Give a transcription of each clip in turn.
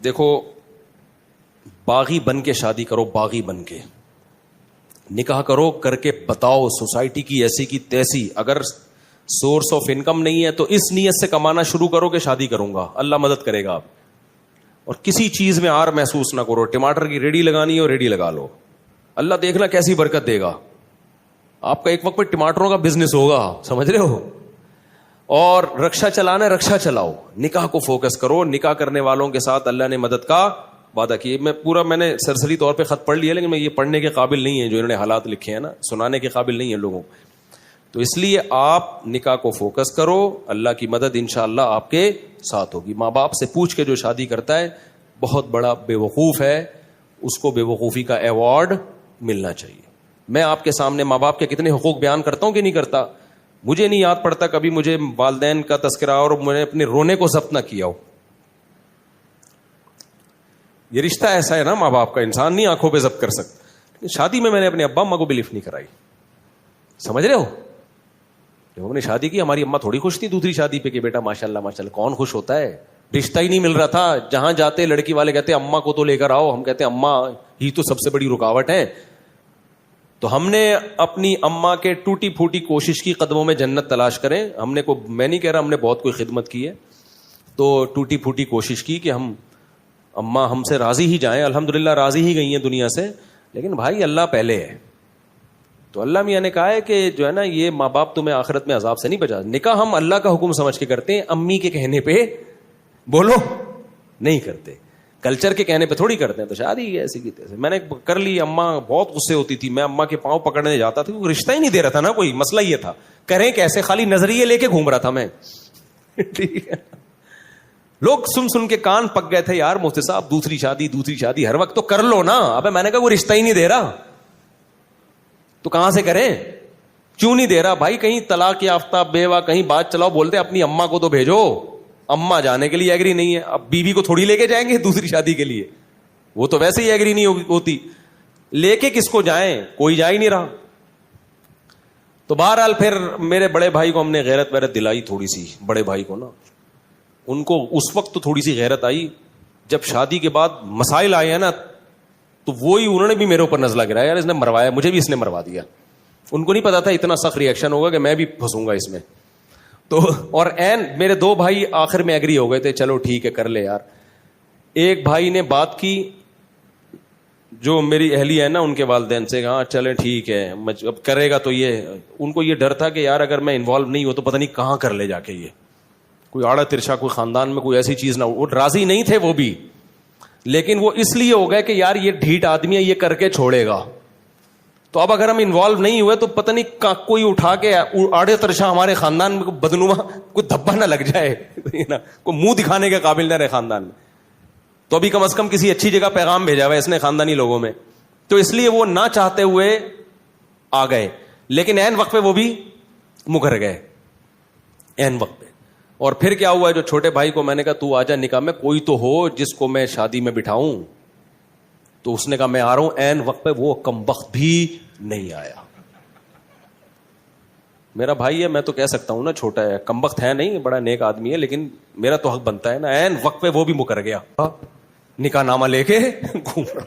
دیکھو باغی بن کے شادی کرو, باغی بن کے نکاح کرو, کر کے بتاؤ سوسائٹی کی ایسی کی تیسی. اگر سورس آف انکم نہیں ہے تو اس نیت سے کمانا شروع کرو کہ شادی کروں گا, اللہ مدد کرے گا. آپ اور کسی چیز میں آر محسوس نہ کرو. ٹماٹر کی ریڈی لگانی ہو ریڈی لگا لو, اللہ دیکھنا کیسی برکت دے گا. آپ کا ایک وقت پہ ٹماٹروں کا بزنس ہوگا, سمجھ رہے ہو. اور رکشا چلانا ہے رکشا چلاؤ, نکاح کو فوکس کرو. نکاح کرنے والوں کے ساتھ اللہ نے مدد کا وعدہ کیے. میں نے سرسری طور پہ خط پڑھ لیا, لیکن میں یہ پڑھنے کے قابل نہیں ہے جو انہوں نے حالات لکھے ہیں نا, سنانے کے قابل نہیں ہے لوگوں. تو اس لیے آپ نکاح کو فوکس کرو, اللہ کی مدد انشاءاللہ آپ کے ساتھ ہوگی. ماں باپ سے پوچھ کے جو شادی کرتا ہے بہت بڑا بے وقوف ہے, اس کو بے وقوفی کا ایوارڈ ملنا چاہیے. میں آپ کے سامنے ماں باپ کے کتنے حقوق بیان کرتا ہوں کہ نہیں کرتا. مجھے نہیں یاد پڑتا کبھی مجھے والدین کا تذکرہ اور میں نے اپنے رونے کو ضبط نہ کیا ہو. یہ رشتہ ایسا ہے نا ماں باپ کا, انسان نہیں آنکھوں پہ ضبط کر سکتا. شادی میں نے اپنے ابا اماں کو بھی لفٹ نہیں کرائی, سمجھ رہے ہو. جب ہم نے شادی کی ہماری اماں تھوڑی خوش تھی دوسری شادی پہ کہ بیٹا ماشاءاللہ ماشاءاللہ. کون خوش ہوتا ہے, رشتہ ہی نہیں مل رہا تھا. جہاں جاتے لڑکی والے کہتے اماں کو تو لے کر آؤ, ہم کہتے اماں ہی تو سب سے بڑی رکاوٹ ہے. تو ہم نے اپنی اماں کے ٹوٹی پھوٹی کوشش کی قدموں میں جنت تلاش کریں. ہم نے میں نہیں کہہ رہا ہم نے بہت کوئی خدمت کی ہے, تو ٹوٹی پھوٹی کوشش کی کہ ہم اماں ہم سے راضی ہی جائیں. الحمدللہ راضی ہی گئی ہیں دنیا سے, لیکن بھائی اللہ پہلے ہے. تو اللہ میاں نے کہا ہے کہ جو ہے نا یہ ماں باپ تمہیں آخرت میں عذاب سے نہیں بچا. نکاح ہم اللہ کا حکم سمجھ کے کرتے ہیں, امی کے کہنے پہ بولو نہیں کرتے, کلچر کے کہنے پہ تھوڑی کرتے ہیں. تو شادی ایسی کی تیسے میں نے کر لی. اماں بہت غصے ہوتی تھی, میں اماں کے پاؤں پکڑنے جاتا تھا, کیونکہ رشتہ ہی نہیں دے رہا تھا نا کوئی. مسئلہ یہ تھا کریں کیسے, خالی نظریے لے کے گھوم رہا تھا میں. ٹھیک ہے, لوگ سن کے کان پک گئے تھے, یار مفتی صاحب دوسری شادی ہر وقت تو کر لو نا. ابے میں نے کہا وہ رشتہ ہی نہیں دے رہا تو کہاں سے کریں, کیوں نہیں دے رہا بھائی. کہیں طلاق یافتہ بیوہ کہیں بات چلاؤ, بولتے اپنی اماں کو تو بھیجو. اماں جانے کے لیے ایگری نہیں ہے, اب بیوی کو تھوڑی لے کے جائیں گے دوسری شادی کے لیے, وہ تو ویسے ہی ایگری نہیں ہوتی. لے کے کس کو جائیں, کوئی جا ہی نہیں رہا. تو بہرحال پھر میرے بڑے بھائی کو ہم نے غیرت ویرت دلائی تھوڑی سی. بڑے بھائی کو نا, ان کو اس وقت تو تھوڑی سی غیرت آئی. جب شادی کے بعد مسائل آئے ہیں نا, تو وہی انہوں نے بھی میرے اوپر نزلہ گرایا, یار اس نے مروایا, مجھے بھی اس نے مروا دیا. ان کو نہیں پتا تھا اتنا سخت ری ایکشن ہوگا کہ میں بھی پھنسوں گا اس میں. تو اور میرے دو بھائی آخر میں ایگری ہو گئے تھے, چلو ٹھیک ہے کر لے یار. ایک بھائی نے بات کی جو میری اہلی ہے نا, ان کے والدین سے, ہاں چلے ٹھیک ہے اب کرے گا. تو یہ ان کو یہ ڈر تھا کہ یار اگر میں انوالو نہیں ہوں تو پتہ نہیں کہاں کر لے جا کے, یہ کوئی آڑا ترشا, کوئی خاندان میں کوئی ایسی چیز نہ ہو. وہ راضی نہیں تھے وہ بھی, لیکن وہ اس لیے ہو گئے کہ یار یہ ڈھیٹ آدمی ہے, یہ کر کے چھوڑے گا. تو اب اگر ہم انوالو نہیں ہوئے تو پتہ نہیں کوئی اٹھا کے آڑے ترشا ہمارے خاندان میں بدنما کوئی دھبا نہ لگ جائے, کوئی منہ دکھانے کے قابل نہ رہے خاندان میں. تو ابھی کم از کم کسی اچھی جگہ پیغام بھیجا ہوا ہے اس نے خاندانی لوگوں میں. تو اس لیے وہ نہ چاہتے ہوئے آ گئے, لیکن عین وقت پہ وہ بھی مکر گئے, عین وقت پہ. اور پھر کیا ہوا ہے, جو چھوٹے بھائی کو میں نے کہا تو آجا نکاح میں, کوئی تو ہو جس کو میں شادی میں بٹھاؤں. تو اس نے کہا میں آ رہا ہوں. عین وقت پہ وہ کمبخت بھی نہیں آیا. میرا بھائی ہے, میں تو کہہ سکتا ہوں نا چھوٹا ہے, کمبخت ہے نہیں, بڑا نیک آدمی ہے, لیکن میرا تو حق بنتا ہے نا. عین وقت پہ وہ بھی مکر گیا, نکاح نامہ لے کے گھوم رہا.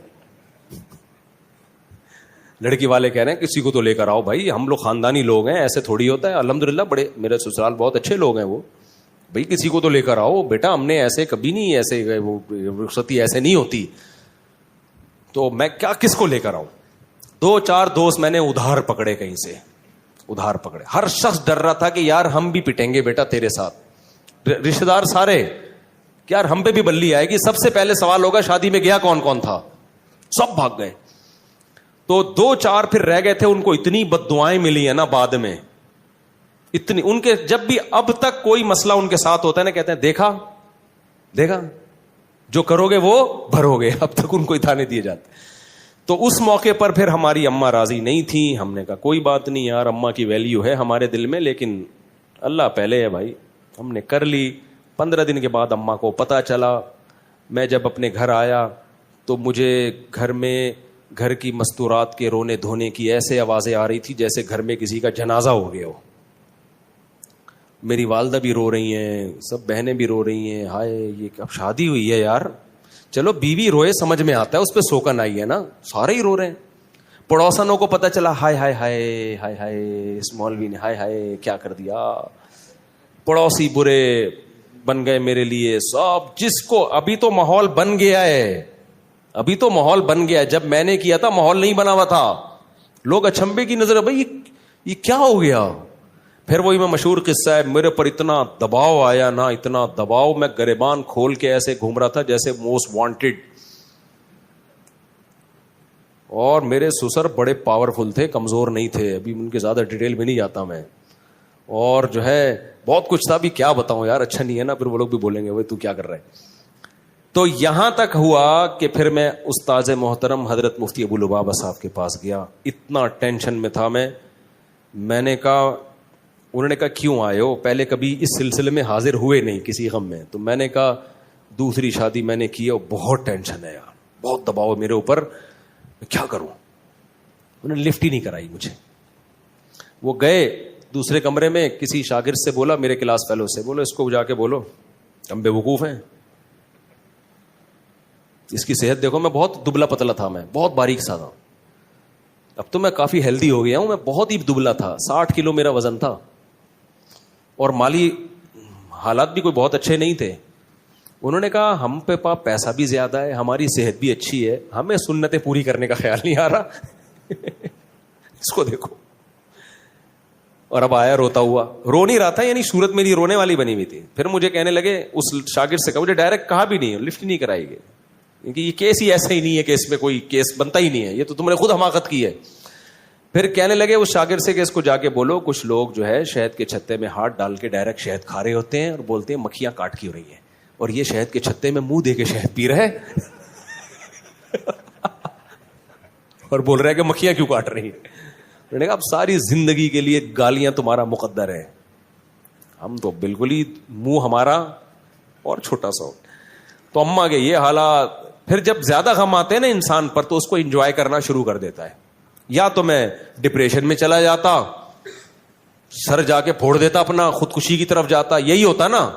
لڑکی والے کہہ رہے ہیں کسی کو تو لے کر آؤ بھائی, ہم لوگ خاندانی لوگ ہیں, ایسے تھوڑی ہوتا ہے. الحمدللہ بڑے میرے سسرال بہت اچھے لوگ ہیں وہ, بھائی کسی کو تو لے کر آؤ بیٹا, ہم نے ایسے کبھی نہیں, ایسے وہ رخصتی ایسے نہیں ہوتی. تو میں کیا کس کو لے کر آؤں. 2-4 دوست میں نے ادھار پکڑے, کہیں سے ادھار پکڑے. ہر شخص ڈر رہا تھا کہ یار ہم بھی پٹیں گے بیٹا تیرے ساتھ. رشتے دار سارے کہ یار ہم پہ بھی بلی آئے گی. سب سے پہلے سوال ہوگا شادی میں گیا کون کون تھا, سب بھاگ گئے. تو 2-4 پھر رہ گئے تھے, ان کو اتنی بد دعائیں ملی ہیں نا بعد میں, اتنی. ان کے جب بھی اب تک کوئی مسئلہ ان کے ساتھ ہوتا ہے نا, کہتے ہیں دیکھا جو کرو گے وہ بھرو گے. اب تک ان کو اتانے دیے جاتے. تو اس موقع پر پھر ہماری اماں راضی نہیں تھی. ہم نے کہا کوئی بات نہیں یار, اماں کی ویلیو ہے ہمارے دل میں, لیکن اللہ پہلے ہے بھائی. ہم نے کر لی. 15 دن کے بعد اماں کو پتہ چلا. میں جب اپنے گھر آیا تو مجھے گھر میں گھر کی مستورات کے رونے دھونے کی ایسے آوازیں آ رہی تھی جیسے گھر میں کسی کا جنازہ ہو گیا ہو. میری والدہ بھی رو رہی ہیں, سب بہنیں بھی رو رہی ہیں, ہائے یہ اب شادی ہوئی ہے یار. چلو بیوی روئے سمجھ میں آتا ہے, اس پہ سوکن آئی ہے نا, سارے ہی رو رہے ہیں. پڑوسنوں کو پتا چلا, ہائے ہائے ہائے ہائے ہائے اس مولوی نے ہائے ہائے کیا کر دیا. پڑوسی برے بن گئے میرے لیے سب, جس کو ابھی تو ماحول بن گیا ہے, ابھی تو ماحول بن گیا ہے. جب میں نے کیا تھا ماحول نہیں بنا ہوا تھا, لوگ اچھمبے کی نظر, بھائی یہ کیا ہو گیا. پھر وہی میں مشہور قصہ ہے, میرے پر اتنا دباؤ آیا نا, اتنا دباؤ, میں گریبان کھول کے ایسے گھوم رہا تھا جیسے موسٹ وانٹیڈ. اور میرے سسر بڑے پاورفل تھے, کمزور نہیں تھے, ابھی ان کے زیادہ ڈیٹیل میں نہیں جاتا میں. اور جو ہے بہت کچھ تھا, بھی کیا بتاؤں یار, اچھا نہیں ہے نا, پھر وہ لوگ بھی بولیں گے وہ تو کیا کر رہا ہے. تو یہاں تک ہوا کہ پھر میں استاذ محترم حضرت مفتی ابو لبابہ صاحب کے پاس گیا. اتنا ٹینشن میں تھا میں نے کہا, انہوں نے کہا کیوں آئے ہو, پہلے کبھی اس سلسلے میں حاضر ہوئے نہیں کسی غم میں. تو میں نے کہا دوسری شادی میں نے کی ہے, بہت ٹینشن ہے یار, بہت دباؤ ہے میرے اوپر, میں کیا کروں. انہوں نے لفٹ ہی نہیں کرائی مجھے. وہ گئے دوسرے کمرے میں, کسی شاگرد سے بولا, میرے کلاس فیلو سے, بولو اس کو جا کے بولو ہم بے وقوف ہیں, اس کی صحت دیکھو. میں بہت دبلا پتلا تھا, میں بہت باریک سا تھا, اب تو میں کافی ہیلدی ہو گیا ہوں, میں بہت ہی دبلا تھا, 60 کلو میرا وزن تھا, اور مالی حالات بھی کوئی بہت اچھے نہیں تھے. انہوں نے کہا ہم پہ پیسہ بھی زیادہ ہے, ہماری صحت بھی اچھی ہے, ہمیں سنتیں پوری کرنے کا خیال نہیں آ رہا. اس کو دیکھو. اور اب آیا روتا ہوا, رو نہیں رہا تھا, یعنی صورت میری رونے والی بنی ہوئی تھی. پھر مجھے کہنے لگے, اس شاگرد سے کہا, مجھے ڈائریکٹ کہا بھی نہیں, لفٹ نہیں کرائی گئی, کیونکہ یہ کیس ہی ایسا ہی نہیں ہے کہ اس میں کوئی کیس بنتا ہی نہیں ہے, یہ تو تم نے خود حماقت کی ہے. پھر کہنے لگے اس شاگرد سے کہ اس کو جا کے بولو, کچھ لوگ جو ہے شہد کے چھتے میں ہاتھ ڈال کے ڈائریکٹ شہد کھا رہے ہوتے ہیں, اور بولتے ہیں مکھیاں کاٹ کی ہو رہی ہیں, اور یہ شہد کے چھتے میں منہ دے کے شہد پی رہے اور بول رہے ہیں کہ مکھیاں کیوں کاٹ رہی ہیں. میں نے کہا اب ساری زندگی کے لیے گالیاں تمہارا مقدر ہے, ہم تو بالکل ہی منہ ہمارا اور چھوٹا سا. تو اماں کے یہ حالات. پھر جب زیادہ غم آتے ہیں نا انسان پر, تو اس کو انجوائے کرنا شروع کر دیتا ہے. یا تو میں ڈپریشن میں چلا جاتا, سر جا کے پھوڑ دیتا اپنا, خودکشی کی طرف جاتا, یہی ہوتا نا,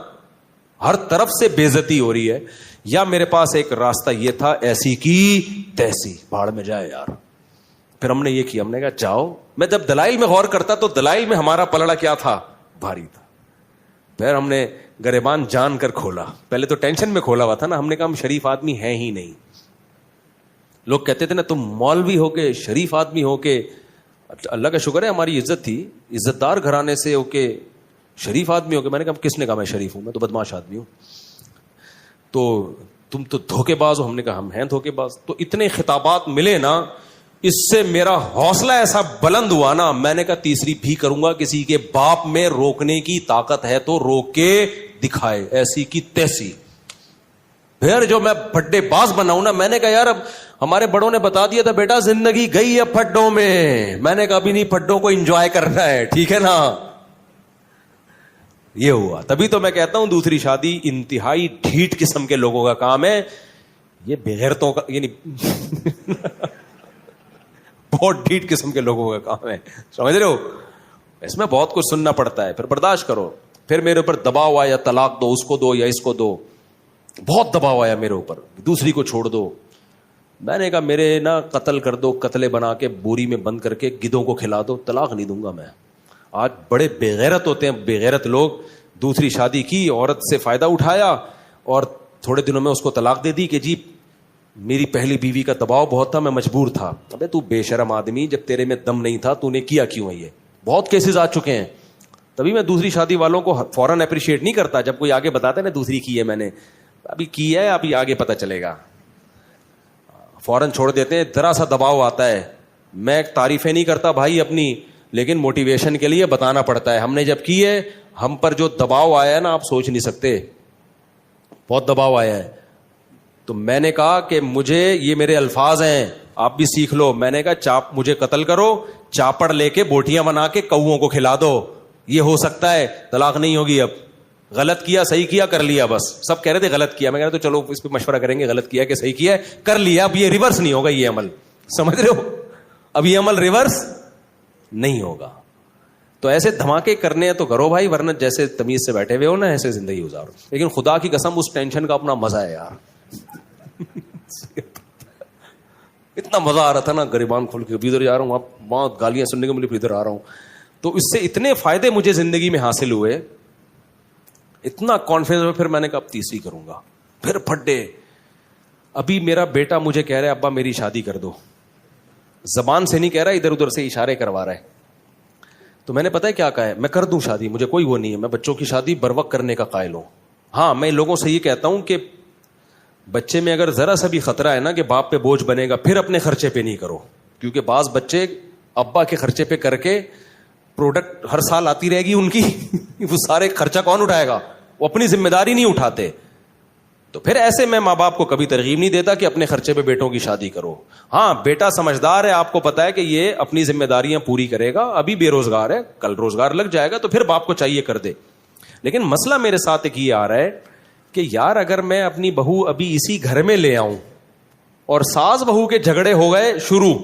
ہر طرف سے بے عزتی ہو رہی ہے. یا میرے پاس ایک راستہ یہ تھا, ایسی کی تیسی, بھاڑ میں جائے یار. پھر ہم نے یہ کیا, ہم نے کہا جاؤ. میں جب دلائل میں غور کرتا تو دلائل میں ہمارا پلڑا کیا تھا, بھاری تھا. پھر ہم نے گریبان جان کر کھولا, پہلے تو ٹینشن میں کھولا ہوا تھا نا. ہم نے کہا ہم شریف آدمی ہیں ہی نہیں. لوگ کہتے تھے نا تم مولوی ہو کے, شریف آدمی ہو کے, اللہ کا شکر ہے ہماری عزت تھی, عزت دار گھرانے سے ہو کے شریف آدمی ہو کے. میں نے کہا کس نے کہا میں شریف ہوں, میں تو بدماش آدمی ہوں. تو تم تو دھوکے باز ہو. ہم نے کہا ہم ہیں دھوکے باز. تو اتنے خطابات ملے نا, اس سے میرا حوصلہ ایسا بلند ہوا نا, میں نے کہا تیسری بھی کروں گا. کسی کے باپ میں روکنے کی طاقت ہے تو روک کے دکھائے, ایسی کی تیسی. پھر جو میں پھڈے باز بناؤں نا, میں نے کہا یار اب ہمارے بڑوں نے بتا دیا تھا بیٹا زندگی گئی ہے پھڈوں میں. میں نے کہا ابھی نہیں, پھڈوں کو انجوائے کرنا ہے, ٹھیک ہے نا. یہ ہوا. تبھی تو میں کہتا ہوں دوسری شادی انتہائی ڈھیٹ قسم کے لوگوں کا کام ہے. یہ بغیرتوں کا, یعنی بہت ڈھیٹ قسم کے لوگوں کا کام ہے, سمجھ رہے ہو. اس میں بہت کچھ سننا پڑتا ہے, پھر برداشت کرو. پھر میرے اوپر دباؤ آیا, طلاق دو, اس کو دو یا اس کو دو. بہت دباؤ آیا میرے اوپر, دوسری کو چھوڑ دو. میں نے کہا میرے نا قتل کر دو, قتلے بنا کے بوری میں بند کر کے گدوں کو کھلا دو, طلاق نہیں دوں گا میں. آج بڑے بے غیرت ہوتے ہیں, بے غیرت لوگ. دوسری شادی کی, عورت سے فائدہ اٹھایا, اور تھوڑے دنوں میں اس کو طلاق دے دی کہ جی میری پہلی بیوی کا دباؤ بہت تھا, میں مجبور تھا. ابے تو بے شرم آدمی, جب تیرے میں دم نہیں تھا تو نے کیا کیوں ہے؟ یہ بہت کیسز آ چکے ہیں. تبھی میں دوسری شادی والوں کو فوراً اپریشیٹ نہیں کرتا. جب کوئی آگے بتاتا ہے نا دوسری کی ہے میں نے, ابھی کی ہے, ابھی آگے پتہ چلے گا, فوراً چھوڑ دیتے ہیں. ذرا سا دباؤ آتا ہے, میں تعریفیں نہیں کرتا بھائی اپنی, لیکن موٹیویشن کے لیے بتانا پڑتا ہے. ہم نے جب کی ہے, ہم پر جو دباؤ آیا ہے نا آپ سوچ نہیں سکتے, بہت دباؤ آیا ہے. تو میں نے کہا کہ مجھے یہ میرے الفاظ ہیں, آپ بھی سیکھ لو. میں نے کہا مجھے قتل کرو, چاپڑ لے کے بوٹیاں بنا کے کوؤں کو کھلا دو, یہ ہو سکتا ہے, طلاق نہیں ہوگی. اب غلط کیا, صحیح کیا, کر لیا, بس. سب کہہ رہے تھے غلط کیا, میں کہہ رہا تو چلو اس پہ مشورہ کریں گے, غلط کیا کہ صحیح کیا ہے, کر لیا. اب یہ ریورس نہیں ہوگا, یہ عمل, سمجھ رہے ہو, اب یہ عمل ریورس نہیں ہوگا. تو ایسے دھماکے کرنے ہیں تو کرو بھائی, ورنہ جیسے تمیز سے بیٹھے ہوئے ہو نا ایسے زندگی گزارو. لیکن خدا کی قسم اس ٹینشن کا اپنا مزہ ہے یار. اتنا مزہ آ رہا تھا نا, گریبان کھول کے ادھر جا رہا ہوں, آپ بہت گالیاں سننے کو ملی, پھر ادھر آ رہا ہوں. تو اس سے اتنے فائدے مجھے زندگی میں حاصل ہوئے, اتنا کانفیڈنس میں, پھر میں نے کہا اب تیسری کروں گا. پھر پھڈے. ابھی میرا بیٹا مجھے کہہ رہا ہے ابا میری شادی کر دو, زبان سے نہیں کہہ رہا, ادھر ادھر سے اشارے کروا رہا ہے. تو میں نے پتا ہے کیا کہا ہے, میں کر دوں شادی, مجھے کوئی وہ نہیں ہے, میں بچوں کی شادی بر وقت کرنے کا قائل ہوں. ہاں میں لوگوں سے یہ کہتا ہوں کہ بچے میں اگر ذرا سا بھی خطرہ ہے نا کہ باپ پہ بوجھ بنے گا, پھر اپنے خرچے پہ نہیں کرو, کیونکہ بعض بچے ابا کے خرچے پہ کر کے پروڈکٹ ہر سال آتی رہے گی ان کی, وہ سارے خرچہ کون اٹھائے گا, وہ اپنی ذمہ داری نہیں اٹھاتے. تو پھر ایسے میں ماں باپ کو کبھی ترغیب نہیں دیتا کہ اپنے خرچے پہ بیٹوں کی شادی کرو. ہاں بیٹا سمجھدار ہے, آپ کو پتا ہے کہ یہ اپنی ذمہ داریاں پوری کرے گا, ابھی بے روزگار ہے, کل روزگار لگ جائے گا, تو پھر باپ کو چاہیے کر دے. لیکن مسئلہ میرے ساتھ ایک یہ آ رہا ہے کہ یار اگر میں اپنی بہو ابھی اسی گھر میں لے آؤں اور ساس بہو کے جھگڑے ہو گئے شروع,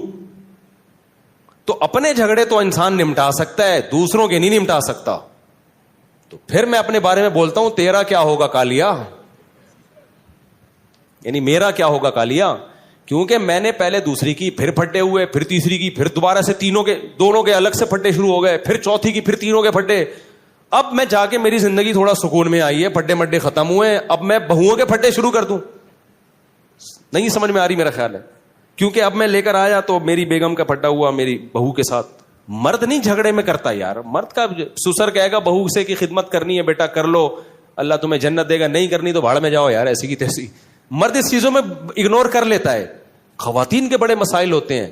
تو اپنے جھگڑے تو انسان نمٹا سکتا ہے, دوسروں کے نہیں نمٹا سکتا. تو پھر میں اپنے بارے میں بولتا ہوں تیرا کیا ہوگا کالیا, یعنی میرا کیا ہوگا کالیا, کیونکہ میں نے پہلے دوسری کی, پھر پھٹے ہوئے, پھر تیسری کی, پھر دوبارہ سے دونوں کے الگ سے پھٹے شروع ہو گئے, پھر چوتھی کی, پھر تینوں کے پھٹے. اب میں جا کے میری زندگی تھوڑا سکون میں آئی ہے, پھٹے مڈے ختم ہوئے, اب میں بہوؤں کے پھٹے شروع کر دوں. نہیں سمجھ میں آ رہی میرا خیال ہے, کیونکہ اب میں لے کر آیا تو میری بیگم کا پھٹا ہوا میری بہو کے ساتھ. مرد نہیں جھگڑے میں کرتا یار, مرد کا سسر کہے گا بہو سے کی خدمت کرنی ہے بیٹا کر لو, اللہ تمہیں جنت دے گا, نہیں کرنی تو بھاڑ میں جاؤ یار, ایسی کی تیسی. مرد اس چیزوں میں اگنور کر لیتا ہے. خواتین کے بڑے مسائل ہوتے ہیں,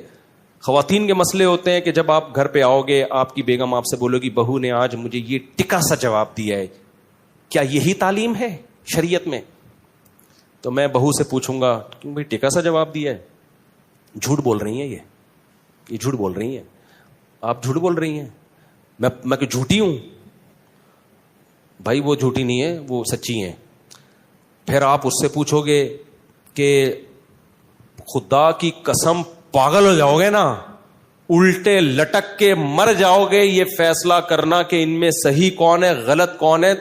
خواتین کے مسئلے ہوتے ہیں کہ جب آپ گھر پہ آؤ گے, آپ کی بیگم آپ سے بولو گی بہو نے آج مجھے یہ ٹکا سا جواب دیا ہے, کیا یہی تعلیم ہے شریعت میں؟ تو میں بہو سے پوچھوں گا کیوں بھائی ٹکا سا جواب دیا ہے, جھوٹ بول رہی ہیں یہ جھوٹ بول رہی ہیں, آپ جھوٹ بول رہی ہیں, میں کہ جھوٹی ہوں؟ بھائی وہ جھوٹی نہیں ہے, وہ سچی ہیں. پھر آپ اس سے پوچھو گے کہ خدا کی قسم پاگل ہو جاؤ گے نا, الٹے لٹک کے مر جاؤ گے یہ فیصلہ کرنا کہ ان میں صحیح کون ہے غلط کون ہے,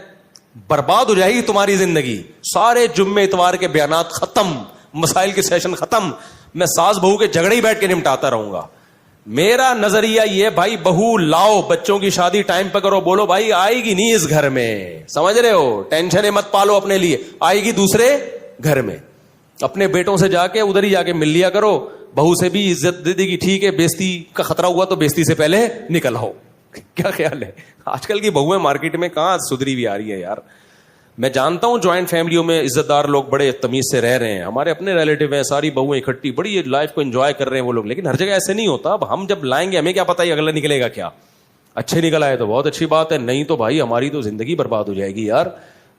برباد ہو جائے گی تمہاری زندگی. سارے جمعے اتوار کے بیانات ختم, مسائل کے سیشن ختم, میں ساس بہو کے جھگڑے ہی بیٹھ کے نمٹاتا رہوں گا. میرا نظریہ یہ بھائی بہو لاؤ, بچوں کی شادی ٹائم پہ کرو, بولو بھائی آئے گی نہیں اس گھر میں, سمجھ رہے ہو, ٹینشن مت پالو اپنے لیے, آئے گی دوسرے گھر میں. اپنے بیٹوں سے جا کے ادھر ہی جا کے مل لیا کرو, بہو سے بھی عزت دے دے گی, ٹھیک ہے بیزتی کا خطرہ ہوا تو بیزتی سے پہلے نکل آؤ. کیا خیال ہے؟ آج کل کی بہویں مارکیٹ میں کہاں سدھری بھی آ رہی ہے یار. میں جانتا ہوں جوائنٹ فیملیوں میں عزت دار لوگ بڑے تمیز سے رہ رہے ہیں, ہمارے اپنے ریلیٹیو ہیں, ساری بہویں اکٹھی بڑی لائف کو انجوائے کر رہے ہیں وہ لوگ, لیکن ہر جگہ ایسے نہیں ہوتا. اب ہم جب لائیں گے ہمیں کیا پتا ہے اگلا نکلے گا کیا, اچھے نکل آئے تو بہت اچھی بات ہے, نہیں تو بھائی ہماری تو زندگی برباد ہو جائے گی یار.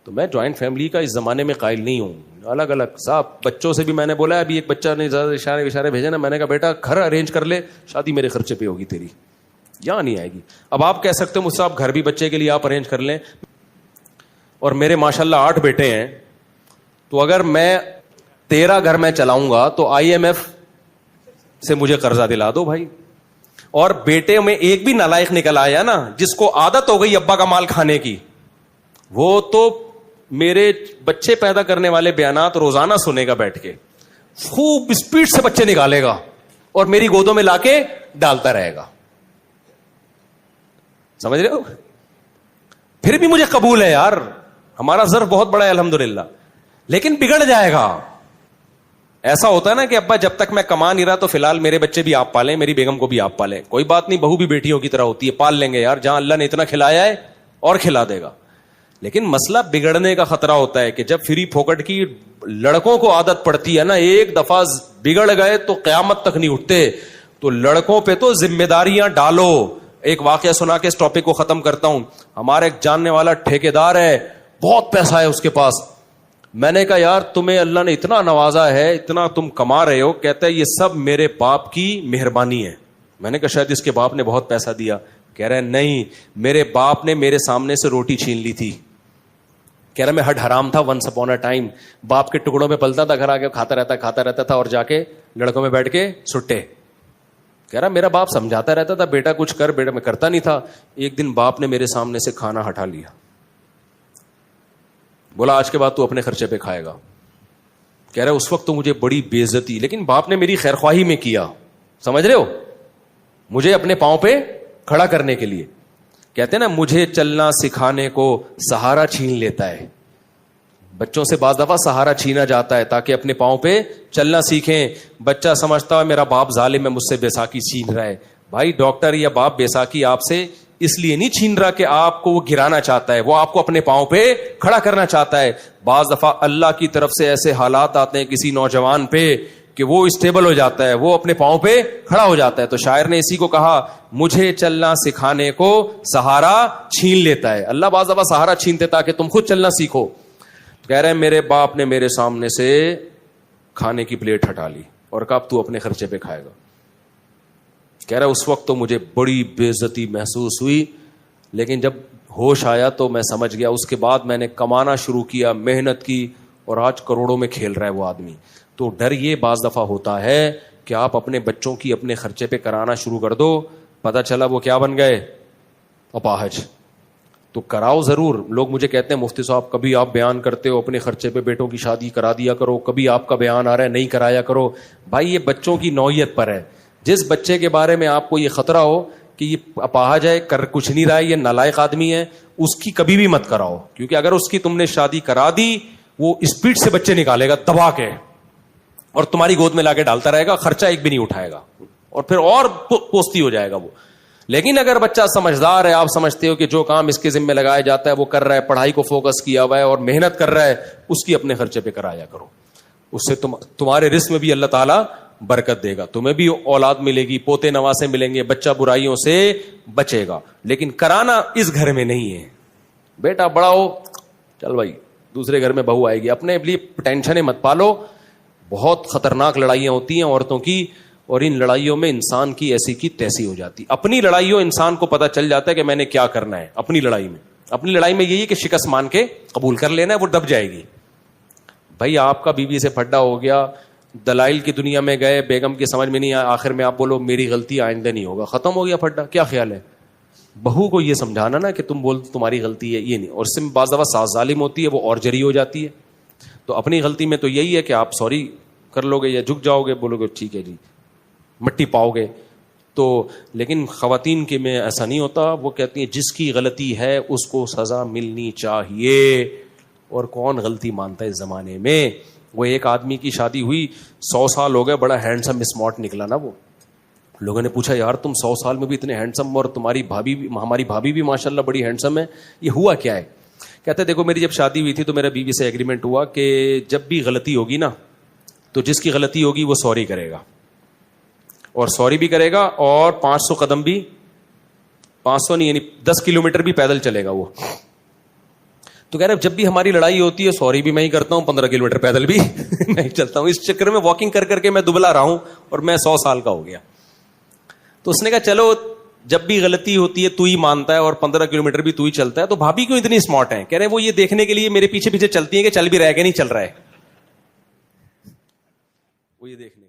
تو میں جوائنٹ فیملی کا اس زمانے میں قائل نہیں ہوں. الگ الگ صاحب بچوں سے بھی میں نے بولا, ابھی ایک بچہ نے زیادہ اشارے بھیجے نا, میں نے کہا بیٹا گھر ارینج کر لے, شادی میرے خرچے پہ ہوگی تیری, یہاں نہیں آئے گی. اب آپ کہہ سکتے ہو مجھ سے آپ گھر بھی بچے کے لیے آپ ارینج کر لیں, اور میرے ماشاءاللہ 8 بیٹے ہیں, تو اگر میں 13 گھر میں چلاؤں گا تو IMF سے مجھے قرضہ دلا دو بھائی. اور بیٹے میں ایک بھی نالائق نکل آیا نا جس کو عادت ہو گئی ابا کا مال کھانے کی, وہ تو میرے بچے پیدا کرنے والے بیانات روزانہ سنے گا بیٹھ کے, خوب اسپیڈ سے بچے نکالے گا اور میری گودوں میں لا کے ڈالتا رہے گا. سمجھ رہے ہو؟ پھر بھی مجھے قبول ہے یار, ہمارا ظرف بہت بڑا ہے الحمدللہ, لیکن بگڑ جائے گا. ایسا ہوتا ہے نا کہ ابا جب تک میں کما نہیں رہا تو فی الحال میرے بچے بھی آپ پالیں, میری بیگم کو بھی آپ پالیں, کوئی بات نہیں, بہو بھی بیٹیوں کی طرح ہوتی ہے, پال لیں گے یار, جہاں اللہ نے اتنا کھلایا ہے اور کھلا دے گا. لیکن مسئلہ بگڑنے کا خطرہ ہوتا ہے کہ جب فری پھوکٹ کی لڑکوں کو عادت پڑتی ہے نا, ایک دفعہ بگڑ گئے تو قیامت تک نہیں اٹھتے. تو لڑکوں پہ تو ذمہ داریاں ڈالو. ایک واقعہ سنا کے اس ٹاپک کو ختم کرتا ہوں. ہمارا ایک جاننے والا ٹھیکیدار ہے, بہت پیسہ ہے اس کے پاس. میں نے کہا یار تمہیں اللہ نے اتنا نوازا ہے, اتنا تم کما رہے ہو. کہتا ہے یہ سب میرے باپ کی مہربانی ہے. میں نے کہا شاید اس کے باپ نے بہت پیسہ دیا. کہہ رہے نہیں, میرے باپ نے میرے سامنے سے روٹی چھین لی تھی. کہہ رہا میں ہڈ حرام تھا ونس اپون اے ٹائم, باپ کے ٹکڑوں میں پلتا تھا, گھر آ کے کھاتا رہتا تھا, اور جا کے لڑکوں میں بیٹھ کے سٹے. کہہ رہا میرا باپ سمجھاتا رہتا تھا بیٹا کچھ کر, بیٹا میں کرتا نہیں تھا. ایک دن باپ نے میرے سامنے سے کھانا ہٹا لیا, بولا آج کے بعد تو اپنے خرچے پہ کھائے گا. کہہ رہا ہے اس وقت تو مجھے بڑی بے عزتی، لیکن باپ نے میری خیر خواہی میں کیا. سمجھ رہے ہو؟ مجھے اپنے پاؤں پہ کھڑا کرنے کے لیے. کہتے ہیں نا مجھے چلنا سکھانے کو سہارا چھین لیتا ہے. بچوں سے بعض دفعہ سہارا چھینا جاتا ہے تاکہ اپنے پاؤں پہ چلنا سیکھیں. بچہ سمجھتا ہے میرا باپ ظالم ہے، مجھ سے بیساکھی چھین رہا ہے. بھائی ڈاکٹر یا باپ بیساکھی آپ سے اس لیے نہیں چھین رہا کہ آپ کو وہ گرانا چاہتا ہے، وہ آپ کو اپنے پاؤں پہ کھڑا کرنا چاہتا ہے. بعض دفعہ اللہ کی طرف سے ایسے حالات آتے ہیں کسی نوجوان پہ کہ وہ اسٹیبل ہو جاتا ہے، وہ اپنے پاؤں پہ کھڑا ہو جاتا ہے. تو شاعر نے اسی کو کہا مجھے چلنا سکھانے کو سہارا چھین لیتا ہے. اللہ بعض دفعہ سہارا چھینتے تاکہ تم خود چلنا سیکھو. کہہ رہے ہیں میرے باپ نے میرے سامنے سے کھانے کی پلیٹ ہٹا لی اور کہا اب تو اپنے خرچے پہ کھائے گا. کہہ رہا ہے اس وقت تو مجھے بڑی بے عزتی محسوس ہوئی، لیکن جب ہوش آیا تو میں سمجھ گیا. اس کے بعد میں نے کمانا شروع کیا، محنت کی، اور آج کروڑوں میں کھیل رہا ہے وہ آدمی. تو ڈر یہ بعض دفعہ ہوتا ہے کہ آپ اپنے بچوں کی اپنے خرچے پہ کرانا شروع کر دو، پتہ چلا وہ کیا بن گئے، اپاہج. تو کراؤ ضرور. لوگ مجھے کہتے ہیں مفتی صاحب کبھی آپ بیان کرتے ہو اپنے خرچے پہ بیٹوں کی شادی کرا دیا کرو، کبھی آپ کا بیان آ رہا ہے نہیں کرایا کرو. بھائی یہ بچوں کی نوعیت پر ہے. جس بچے کے بارے میں آپ کو یہ خطرہ ہو کہ یہ اپاہج ہے، کر کچھ نہیں رہا ہے، یہ نالائق آدمی ہے، اس کی کبھی بھی مت کراؤ. کیونکہ اگر اس کی تم نے شادی کرا دی وہ اسپیڈ سے بچے نکالے گا دبا کے اور تمہاری گود میں لا کے ڈالتا رہے گا، خرچہ ایک بھی نہیں اٹھائے گا اور پھر اور پوستی ہو جائے گا وہ. لیکن اگر بچہ سمجھدار ہے، آپ سمجھتے ہو کہ جو کام اس کے ذمہ لگایا جاتا ہے وہ کر رہا ہے، پڑھائی کو فوکس کیا ہوا ہے اور محنت کر رہا ہے، اس کی اپنے خرچے پہ کرایا کرو. اس سے تمہارے رزق میں بھی اللہ تعالیٰ برکت دے گا، تمہیں بھی اولاد ملے گی، پوتے نواسے ملیں گے، بچہ برائیوں سے بچے گا. لیکن کرانا اس گھر میں نہیں ہے. بیٹا بڑا ہو، چل بھائی دوسرے گھر میں بہو آئے گی، اپنے لیے ٹینشنیں مت پالو. بہت خطرناک لڑائیاں ہوتی ہیں عورتوں کی، اور ان لڑائیوں میں انسان کی ایسی کی تیسی ہو جاتی. اپنی لڑائیوں انسان کو پتا چل جاتا ہے کہ میں نے کیا کرنا ہے. اپنی لڑائی میں یہی ہے کہ شکست مان کے قبول کر لینا ہے، وہ دب جائے گی. بھائی آپ کا بیوی سے پھڈا ہو گیا، دلائل کی دنیا میں گئے، بیگم کی سمجھ میں نہیں آیا، آخر میں آپ بولو میری غلطی آئندہ نہیں ہوگا، ختم ہو گیا پھڈا. کیا خیال ہے؟ بہو کو یہ سمجھانا نا کہ تم بول تمہاری غلطی ہے، یہ نہیں. اور اس سے بعض دفعہ ساس ظالم ہوتی ہے، وہ اور جری ہو جاتی ہے. تو اپنی غلطی میں تو یہی ہے کہ آپ سوری کر لو گے یا جھک جاؤ گے، بولو گے ٹھیک ہے جی، مٹی پاؤ گے. تو لیکن خواتین کے میں ایسا نہیں ہوتا. وہ کہتی ہیں جس کی غلطی ہے اس کو سزا ملنی چاہیے. اور کون غلطی مانتا ہے اس زمانے میں؟ وہ ایک آدمی کی شادی ہوئی، 100 سال ہو گئے، بڑا ہینڈسم اسمارٹ نکلا نا. وہ لوگوں نے پوچھا یار تم 100 سال میں بھی اتنے ہینڈسم، اور تمہاری بھابھی بھی، ہماری بھابھی بھی ماشاءاللہ بڑی ہینڈسم ہے، یہ ہوا کیا ہے؟ کہتے دیکھو میری جب شادی ہوئی تھی تو میرا بیوی سے ایگریمنٹ ہوا کہ جب بھی غلطی ہوگی نا تو جس کی غلطی ہوگی وہ سوری کرے گا، اور سوری بھی کرے گا، اور 500 قدم بھی، 500 نہیں یعنی 10 کلومیٹر بھی پیدل چلے گا وہ. تو کہہ رہے جب بھی ہماری لڑائی ہوتی ہے سوری بھی میں ہی کرتا ہوں، 15 کلومیٹر پیدل بھی میں ہی چلتا ہوں. اس چکر میں واکنگ کر کر کے میں دبلا رہا ہوں اور میں 100 سال کا ہو گیا. تو اس نے کہا چلو جب بھی غلطی ہوتی ہے تو ہی مانتا ہے اور 15 کلومیٹر بھی تو ہی چلتا ہے، تو بھابھی کیوں اتنی اسمارٹ ہیں؟ کہہ رہے وہ یہ دیکھنے کے لیے میرے پیچھے پیچھے چلتی ہیں کہ چل بھی رہے کہ نہیں چل رہا ہے، وہ یہ دیکھنے